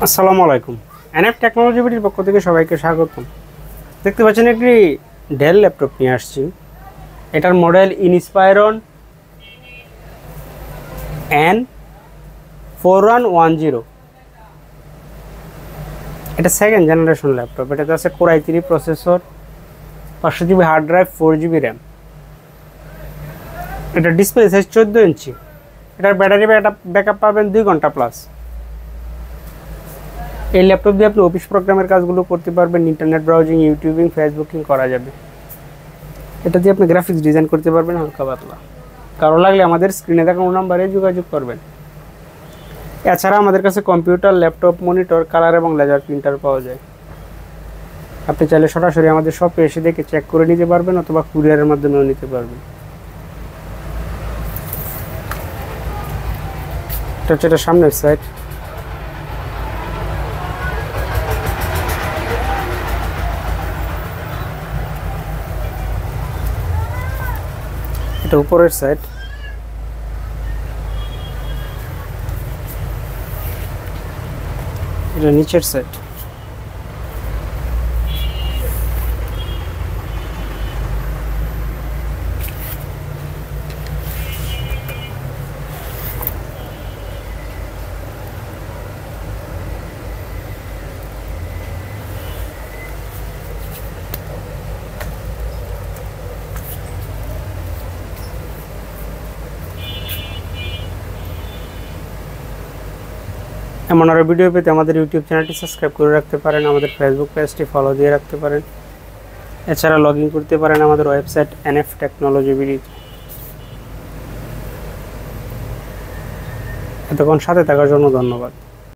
আসসালামু আলাইকুম। NF technology বিডির পক্ষ থেকে সবাইকে স্বাগতম। দেখতে পাচ্ছেন একটি ডেল ল্যাপটপ নিয়ে আসছি। এটার মডেল ইনস্পায়রন N4110। এটা সেকেন্ড জেনারেশন ল্যাপটপ। এটাতে আছে Core i3 processor, 500 GB hard drive, 4 GB RAM. এটা ডিসপ্লে সাইজ 14 ইঞ্চি। এটার ব্যাটারি ব্যাকআপ পাবেন 2 ঘন্টা প্লাস। এই ল্যাপটপ দিয়ে আপনি অফিস প্রোগ্রামের কাজগুলো করতে পারবেন, ইন্টারনেট ব্রাউজিং, ইউটিউবিং, ফেসবুকিং করা যাবে। এটা দিয়ে আপনি গ্রাফিক্স ডিজাইন করতে পারবেন হালকা পাতলা। কারো লাগলে আমাদের স্ক্রিনে দেখা নাম্বারে যোগাযোগ করবেন। এছাড়া আমাদের কাছে কম্পিউটার, ল্যাপটপ, মনিটর, কালার এবং লেজার প্রিন্টার পাওয়া যায়। আপনি চাইলে সরাসরি আমাদের শপে এসে দেখে চেক করে নিতে পারবেন অথবা কুরিয়ারের মাধ্যমেও নিতে পারবেন। এটা হচ্ছে এটা সামনের সাইড। এটা উপরের সাইড। এটা নিচের সাইড। এমন আরও ভিডিও পেতে আমাদের ইউটিউব চ্যানেলটি সাবস্ক্রাইব করে রাখতে পারেন, আমাদের ফেসবুক পেজটি ফলো দিয়ে রাখতে পারেন। এছাড়া লগ ইন করতে পারেন আমাদের ওয়েবসাইট এনএফ টেকনোলজি বিডি। এতক্ষণ সাথে থাকার জন্য ধন্যবাদ।